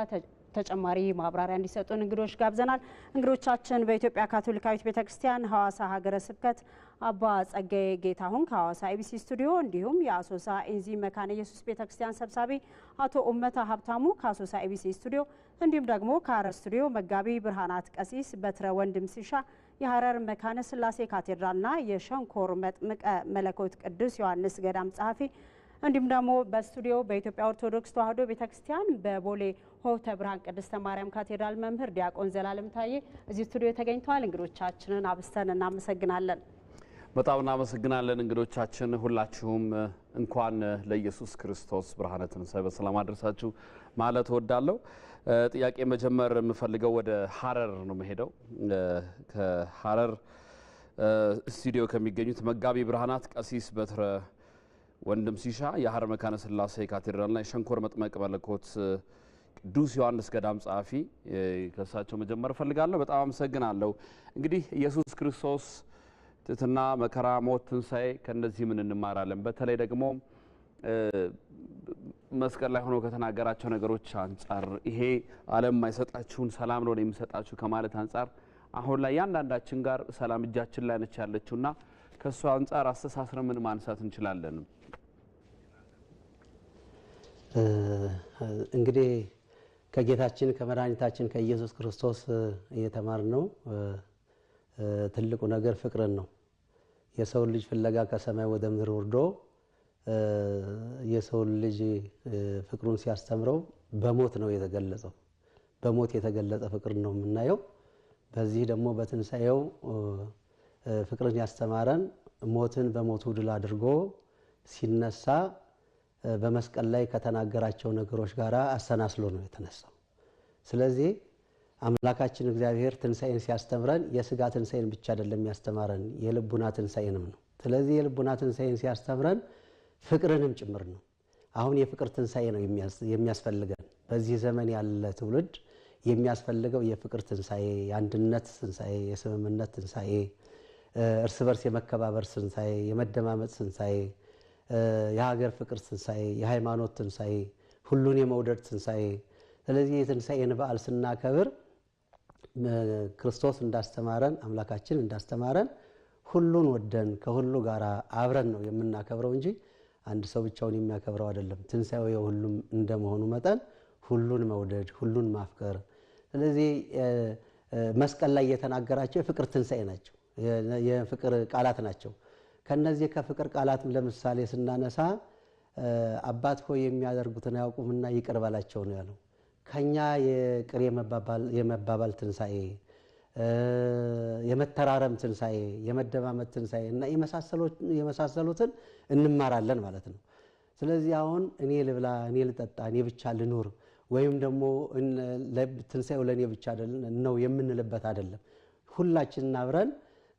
ተጨማሪ ማብራሪያ እንዲሰጡን እንግዶች ጋብዘናል። እንግዶቻችን በኢትዮጵያ ካቶሊካዊት ቤተክርስቲያን ሐዋሳ ሀገረ ስብከት አባ ጸጋዬ ጌታሁን ከሐዋሳ ኢቢሲ ስቱዲዮ እንዲሁም የአሶሳ ኢንዚ መካነ ኢየሱስ ቤተክርስቲያን ሰብሳቢ አቶ ኡመታ ሀብታሙ ከአሶሳ ኢቢሲ ስቱዲዮ እንዲሁም ደግሞ ከሐረር ስቱዲዮ መጋቢ ብርሃናት ቀሲስ በትረ ወንድም ሲሻ የሐረር መካነ ስላሴ ካቴድራልና የሸንኮር መጥምቀ መለኮት ቅዱስ ዮሐንስ ገዳም ጸሐፊ እንዲሁም ደግሞ በስቱዲዮ በኢትዮጵያ ኦርቶዶክስ ተዋሕዶ ቤተክርስቲያን በቦሌ ሆተ ብርሃን ቅድስተ ማርያም ካቴድራል መምህር ዲያቆን ዘላለም ታዬ እዚህ ስቱዲዮ ተገኝተዋል። እንግዶቻችንን አብስተን እናመሰግናለን። በጣም እናመሰግናለን እንግዶቻችን። ሁላችሁም እንኳን ለኢየሱስ ክርስቶስ ብርሃነ ትንሣኤ በሰላም አደረሳችሁ ማለት እወዳለሁ። ጥያቄ መጀመር የምፈልገው ወደ ሐረር ነው መሄደው። ከሐረር ስቱዲዮ ከሚገኙት መጋቢ ብርሃናት ቀሲስ በትረ ወንድም ሲሻ የሐረር መካነ ስላሴ ካቴድራልና የሸንኮር መጥምቀ መለኮት ቅዱስ ዮሐንስ ገዳም ጸሐፊ ከሳቸው መጀመር እፈልጋለሁ። በጣም አመሰግናለሁ። እንግዲህ ኢየሱስ ክርስቶስ ትሕትና፣ መከራ፣ ሞት፣ ትንሣኤ ከነዚህ ምን እንማራለን? በተለይ ደግሞ መስቀል ላይ ሆኖ ከተናገራቸው ነገሮች አንጻር ይሄ ዓለም የማይሰጣችሁን ሰላም ነው የሚሰጣችሁ ከማለት አንጻር አሁን ላይ ያንዳንዳችን ጋር ሰላም እጃችን ላይ ነች ያለችውና ከሱ አንጻር አስተሳስረን ምን ማንሳት እንችላለን? እንግዲህ ከጌታችን ከመድኃኒታችን ከኢየሱስ ክርስቶስ የተማርነው ትልቁ ነገር ፍቅርን ነው። የሰው ልጅ ፍለጋ ከሰማይ ወደ ምድር ወርዶ የሰው ልጅ ፍቅሩን ሲያስተምረው በሞት ነው የተገለጸው። በሞት የተገለጸ ፍቅር ነው የምናየው። በዚህ ደግሞ በትንሣኤው ፍቅርን ያስተማረን ሞትን በሞቱ ድል አድርጎ ሲነሳ በመስቀል ላይ ከተናገራቸው ነገሮች ጋር አሰናስሎ ነው የተነሳው። ስለዚህ አምላካችን እግዚአብሔር ትንሣኤን ሲያስተምረን የስጋ ትንሣኤን ብቻ አይደለም ያስተማረን የልቡና ትንሣኤንም ነው። ስለዚህ የልቡና ትንሣኤን ሲያስተምረን ፍቅርንም ጭምር ነው። አሁን የፍቅር ትንሣኤ ነው የሚያስፈልገን። በዚህ ዘመን ያለ ትውልድ የሚያስፈልገው የፍቅር ትንሣኤ፣ የአንድነት ትንሣኤ፣ የስምምነት ትንሣኤ፣ እርስ በርስ የመከባበር ትንሣኤ፣ የመደማመጥ ትንሣኤ፣ የሀገር ፍቅር ትንሣኤ፣ የሃይማኖት ትንሣኤ፣ ሁሉን የመውደድ ትንሣኤ። ስለዚህ የትንሣኤን በዓል ስናከብር ክርስቶስ እንዳስተማረን አምላካችን እንዳስተማረን ሁሉን ወደን ከሁሉ ጋር አብረን ነው የምናከብረው እንጂ አንድ ሰው ብቻውን የሚያከብረው አይደለም። ትንሣኤው የሁሉም እንደመሆኑ መጠን ሁሉን መውደድ፣ ሁሉን ማፍቀር። ስለዚህ መስቀል ላይ የተናገራቸው የፍቅር ትንሣኤ ናቸው፣ የፍቅር ቃላት ናቸው። ከነዚህ ከፍቅር ቃላትም ለምሳሌ ስናነሳ አባት ሆይ የሚያደርጉትን አያውቁምና ይቅር በላቸው ነው ያለው። ከኛ የቅር የመባባል ትንሣኤ፣ የመተራረም ትንሣኤ፣ የመደማመጥ ትንሣኤ እና የመሳሰሉትን እንማራለን ማለት ነው። ስለዚህ አሁን እኔ ልብላ፣ እኔ ልጠጣ፣ እኔ ብቻ ልኑር ወይም ደግሞ ትንሣኤው ለእኔ ብቻ ነው የምንልበት አይደለም። ሁላችንን አብረን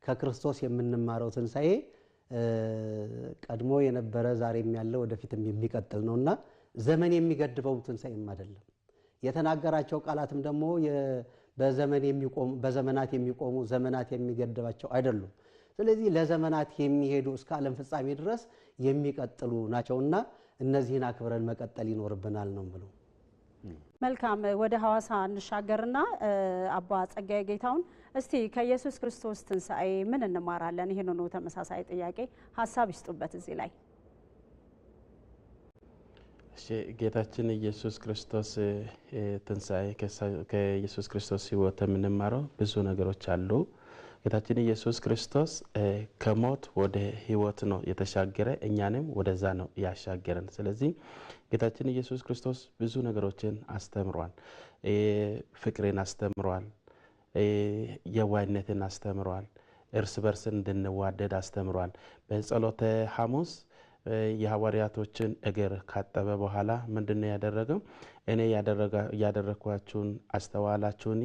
ከክርስቶስ የምንማረው ትንሣኤ ቀድሞ የነበረ ዛሬም ያለ ወደፊትም የሚቀጥል ነውና ዘመን የሚገድበው ትንሣኤም አይደለም። የተናገራቸው ቃላትም ደግሞ በዘመናት የሚቆሙ ዘመናት የሚገድባቸው አይደሉም። ስለዚህ ለዘመናት የሚሄዱ እስከ ዓለም ፍጻሜ ድረስ የሚቀጥሉ ናቸውና እነዚህን አክብረን መቀጠል ይኖርብናል ነው ብለው። መልካም፣ ወደ ሐዋሳ እንሻገርና አባ ጸጋዬ ጌታሁን እስቲ ከኢየሱስ ክርስቶስ ትንሣኤ ምን እንማራለን? ይሄንኑ ተመሳሳይ ጥያቄ ሀሳብ ይስጡበት እዚህ ላይ። ጌታችን ኢየሱስ ክርስቶስ ትንሣኤ ከኢየሱስ ክርስቶስ ሕይወት የምንማረው ብዙ ነገሮች አሉ። ጌታችን ኢየሱስ ክርስቶስ ከሞት ወደ ሕይወት ነው የተሻገረ፣ እኛንም ወደዛ ነው ያሻገረን። ስለዚህ ጌታችን ኢየሱስ ክርስቶስ ብዙ ነገሮችን አስተምሯል። ፍቅርን አስተምሯል፣ የዋህነትን አስተምሯል፣ እርስ በርስ እንድንዋደድ አስተምሯል። በጸሎተ ሐሙስ የሐዋርያቶችን እግር ካጠበ በኋላ ምንድነው ያደረገው? እኔ ያደረኳችሁን አስተዋላችሁኒ?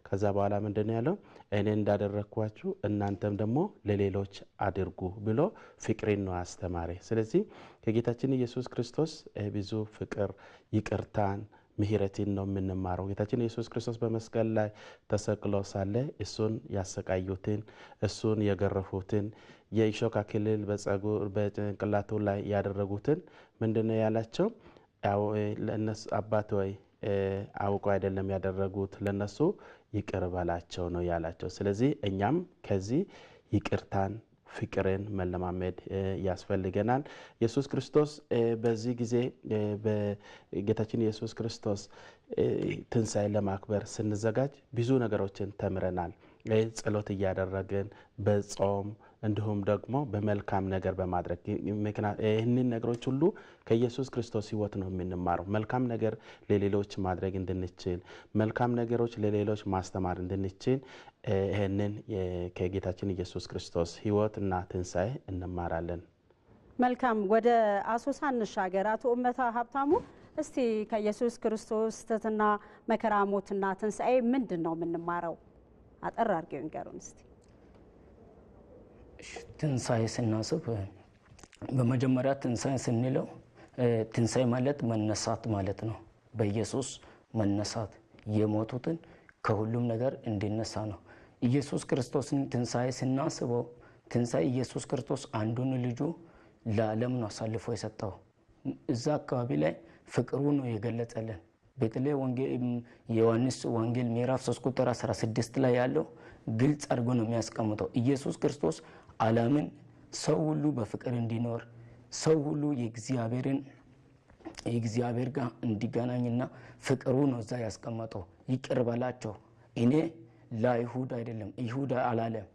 ከዛ በኋላ ምንድነው ያለው? እኔ እንዳደረኳችሁ እናንተም ደግሞ ለሌሎች አድርጉ ብሎ ፍቅርን ነው አስተማረ። ስለዚህ ከጌታችን ኢየሱስ ክርስቶስ ብዙ ፍቅር፣ ይቅርታን፣ ምህረትን ነው የምንማረው። ጌታችን ኢየሱስ ክርስቶስ በመስቀል ላይ ተሰቅሎ ሳለ እሱን ያሰቃዩትን፣ እሱን የገረፉትን፣ የእሾህ አክሊል በጭንቅላቱ ላይ ያደረጉትን ምንድነው ያላቸው? ለነሱ አባት ወይ አውቀው አይደለም ያደረጉት፣ ለነሱ ይቅር በላቸው ነው ያላቸው። ስለዚህ እኛም ከዚህ ይቅርታን፣ ፍቅርን መለማመድ ያስፈልገናል። ኢየሱስ ክርስቶስ በዚህ ጊዜ በጌታችን ኢየሱስ ክርስቶስ ትንሣኤ ለማክበር ስንዘጋጅ ብዙ ነገሮችን ተምረናል። ጸሎት እያደረግን በጾም እንዲሁም ደግሞ በመልካም ነገር በማድረግ ይህንን ነገሮች ሁሉ ከኢየሱስ ክርስቶስ ሕይወት ነው የምንማረው። መልካም ነገር ለሌሎች ማድረግ እንድንችል፣ መልካም ነገሮች ለሌሎች ማስተማር እንድንችል ይህንን ከጌታችን ኢየሱስ ክርስቶስ ሕይወት እና ትንሣኤ እንማራለን። መልካም፣ ወደ አሶሳ እንሻገር። አቶ ኡመታ ሀብታሙ፣ እስቲ ከኢየሱስ ክርስቶስ ትሕትና፣ መከራ፣ ሞትና ትንሣኤ ምንድን ነው የምንማረው? አጠር አድርገው ይንገሩን እስቲ። ትንሣኤ ስናስብ በመጀመሪያ ትንሣኤ ስንለው ትንሣኤ ማለት መነሳት ማለት ነው። በኢየሱስ መነሳት የሞቱትን ከሁሉም ነገር እንዲነሳ ነው። ኢየሱስ ክርስቶስን ትንሣኤ ስናስበው ትንሣኤ ኢየሱስ ክርስቶስ አንዱን ልጁ ለዓለም ነው አሳልፎ የሰጠው። እዛ አካባቢ ላይ ፍቅሩ ነው የገለጸልን። በተለይ የዮሐንስ ወንጌል ምዕራፍ 3 ቁጥር 16 ላይ ያለው ግልጽ አድርጎ ነው የሚያስቀምጠው። ኢየሱስ ክርስቶስ ዓለምን ሰው ሁሉ በፍቅር እንዲኖር፣ ሰው ሁሉ የእግዚአብሔር ጋር እንዲገናኝና ፍቅሩ ነው እዛ ያስቀመጠው። ይቅር በላቸው፣ እኔ ለአይሁድ አይደለም፣ ይሁዳ አላለም፣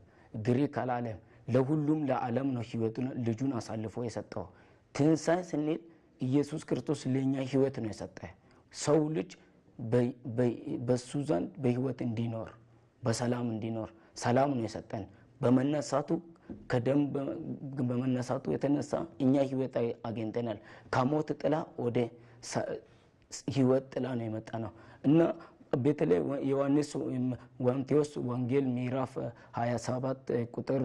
ግሪክ አላለም፣ ለሁሉም ለዓለም ነው ህይወቱን ልጁን አሳልፎ የሰጠው። ትንሣኤ ስንል ኢየሱስ ክርስቶስ ለኛ ህይወት ነው የሰጠ። ሰው ልጅ በሱ ዘንድ በህይወት እንዲኖር፣ በሰላም እንዲኖር ሰላም ነው የሰጠን። በመነሳቱ ከደም በመነሳቱ የተነሳ እኛ ህይወት አግኝተናል። ከሞት ጥላ ወደ ህይወት ጥላ ነው የመጣ ነው እና በተለይ ዮሐንስ ማቴዎስ ወንጌል ምዕራፍ 27 ቁጥር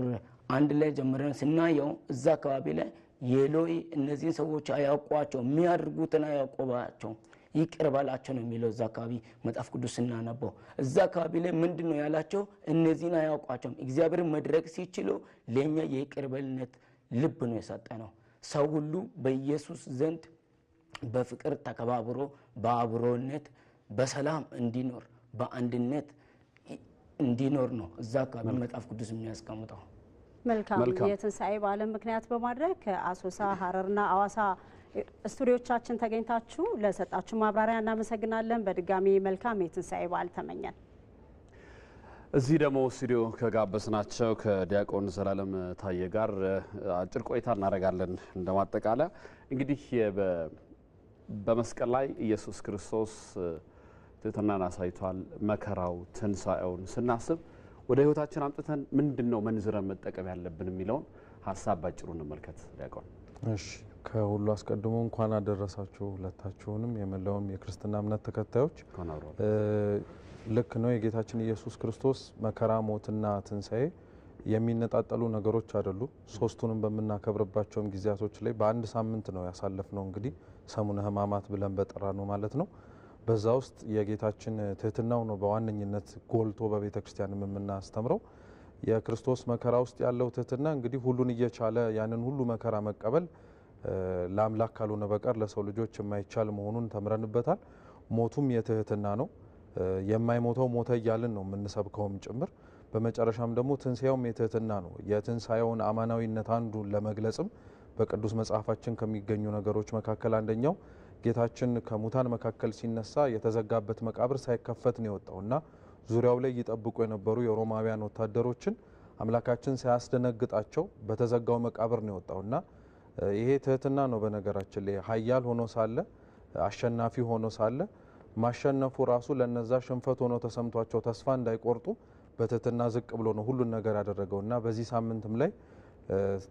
1 ላይ ጀምረን ስናየው እዛ አካባቢ ላይ የሎይ እነዚህን ሰዎች አያውቋቸው፣ የሚያደርጉትን አያውቋቸው፣ ይቅር በላቸው ነው የሚለው እዛ አካባቢ መጽሐፍ ቅዱስ ስናነበው። እዛ አካባቢ ላይ ምንድን ነው ያላቸው? እነዚህን አያውቋቸውም። እግዚአብሔርን መድረክ ሲችሉ ለእኛ የይቅር ባይነት ልብ ነው የሰጠ ነው። ሰው ሁሉ በኢየሱስ ዘንድ በፍቅር ተከባብሮ በአብሮነት በሰላም እንዲኖር በአንድነት እንዲኖር ነው እዛ አካባቢ መጽሐፍ ቅዱስ የሚያስቀምጠው። መልካም። የትንሣኤ በዓልን ምክንያት በማድረግ ከአሶሳ ሀረርና አዋሳ ስቱዲዮቻችን ተገኝታችሁ ለሰጣችሁ ማብራሪያ እናመሰግናለን። በድጋሚ መልካም የትንሣኤ በዓል ተመኘን። እዚህ ደግሞ ስቱዲዮ ከጋበዝናቸው ከዲያቆን ዘላለም ታየ ጋር አጭር ቆይታ እናደርጋለን። እንደማጠቃለያ እንግዲህ በመስቀል ላይ ኢየሱስ ክርስቶስ ትሕትናን አሳይቷል። መከራው ትንሣኤውን ስናስብ ወደ ህይወታችን አምጥተን ምንድነው መንዝረን መጠቀም ያለብን የሚለውን ሀሳብ ባጭሩ እንመልከት። ዲያቆን እሺ፣ ከሁሉ አስቀድሞ እንኳን አደረሳችሁ ሁለታችሁንም የመላውም የክርስትና እምነት ተከታዮች። ልክ ነው። የጌታችን ኢየሱስ ክርስቶስ መከራ፣ ሞትና ትንሣኤ የሚነጣጠሉ ነገሮች አይደሉም። ሶስቱንም በምናከብርባቸውም ጊዜያቶች ላይ በአንድ ሳምንት ነው ያሳለፍነው። እንግዲህ ሰሙነ ሕማማት ብለን በጠራ ነው ማለት ነው። በዛ ውስጥ የጌታችን ትሕትናው ነው በዋነኝነት ጎልቶ በቤተ ክርስቲያንም የምናስተምረው። የክርስቶስ መከራ ውስጥ ያለው ትሕትና እንግዲህ ሁሉን እየቻለ ያንን ሁሉ መከራ መቀበል ለአምላክ ካልሆነ በቀር ለሰው ልጆች የማይቻል መሆኑን ተምረንበታል። ሞቱም የትሕትና ነው። የማይሞተው ሞተ እያልን ነው የምንሰብከውም ጭምር። በመጨረሻም ደግሞ ትንሣኤውም የትሕትና ነው። የትንሣኤውን አማናዊነት አንዱ ለመግለጽም በቅዱስ መጽሐፋችን ከሚገኙ ነገሮች መካከል አንደኛው ጌታችን ከሙታን መካከል ሲነሳ የተዘጋበት መቃብር ሳይከፈት ነው የወጣውና ዙሪያው ላይ ይጠብቁ የነበሩ የሮማውያን ወታደሮችን አምላካችን ሳያስደነግጣቸው በተዘጋው መቃብር ነው የወጣውና ይሄ ትሕትና ነው። በነገራችን ላይ ኃያል ሆኖ ሳለ አሸናፊ ሆኖ ሳለ ማሸነፉ ራሱ ለነዛ ሽንፈት ሆኖ ተሰምቷቸው ተስፋ እንዳይቆርጡ በትሕትና ዝቅ ብሎ ነው ሁሉን ነገር ያደረገውና በዚህ ሳምንትም ላይ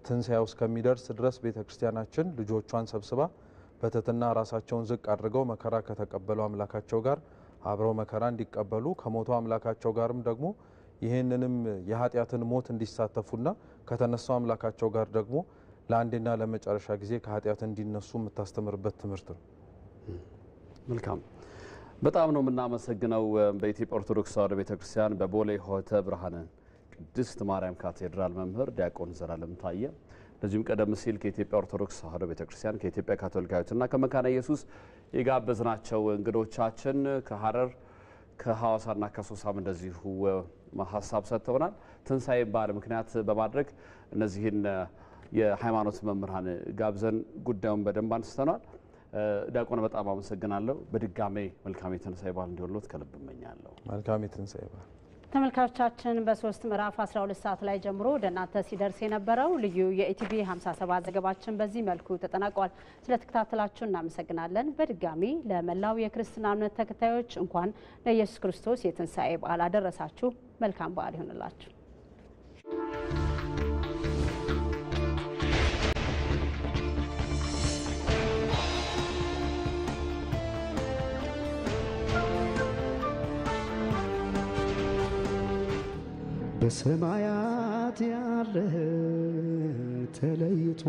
ትንሣኤው እስከሚደርስ ድረስ ቤተክርስቲያናችን ልጆቿን ሰብስባ በትሕትና ራሳቸውን ዝቅ አድርገው መከራ ከተቀበሉ አምላካቸው ጋር አብረው መከራ እንዲቀበሉ ከሞቱ አምላካቸው ጋርም ደግሞ ይህንንም የኃጢአትን ሞት እንዲሳተፉና ከተነሳው አምላካቸው ጋር ደግሞ ለአንዴና ለመጨረሻ ጊዜ ከኃጢአት እንዲነሱ የምታስተምርበት ትምህርት ነው። መልካም፣ በጣም ነው የምናመሰግነው። በኢትዮጵያ ኦርቶዶክስ ተዋሕዶ ቤተክርስቲያን በቦሌ ሆተ ብርሃን ቅድስት ማርያም ካቴድራል መምህር ዲያቆን ዘላለም ታየ፣ እንደዚሁም ቀደም ሲል ከኢትዮጵያ ኦርቶዶክስ ተዋሕዶ ቤተክርስቲያን ከኢትዮጵያ ካቶሊካዊትና ከመካነ ኢየሱስ የጋበዝናቸው እንግዶቻችን ከሀረር ከሐዋሳና ከአሶሳም እንደዚሁ ሀሳብ ሰጥተውናል። ትንሣኤ በዓል ምክንያት በማድረግ እነዚህን የሃይማኖት መምህራን ጋብዘን ጉዳዩን በደንብ አንስተናል። ዲያቆን በጣም አመሰግናለሁ። በድጋሜ መልካም የትንሣኤ በዓል እንዲሆንልዎት ከልብ እመኛለሁ። መልካም የትንሣኤ በዓል። ተመልካቾቻችን በ3 ምዕራፍ 12 ሰዓት ላይ ጀምሮ ወደ እናንተ ሲደርስ የነበረው ልዩ የኢቲቪ 57 ዘገባችን በዚህ መልኩ ተጠናቋል። ስለተከታተላችሁ እናመሰግናለን። በድጋሚ ለመላው የክርስትና እምነት ተከታዮች እንኳን ለኢየሱስ ክርስቶስ የትንሣኤ በዓል አደረሳችሁ። መልካም በዓል ይሁንላችሁ። በሰማያት ያለ ተለይቶ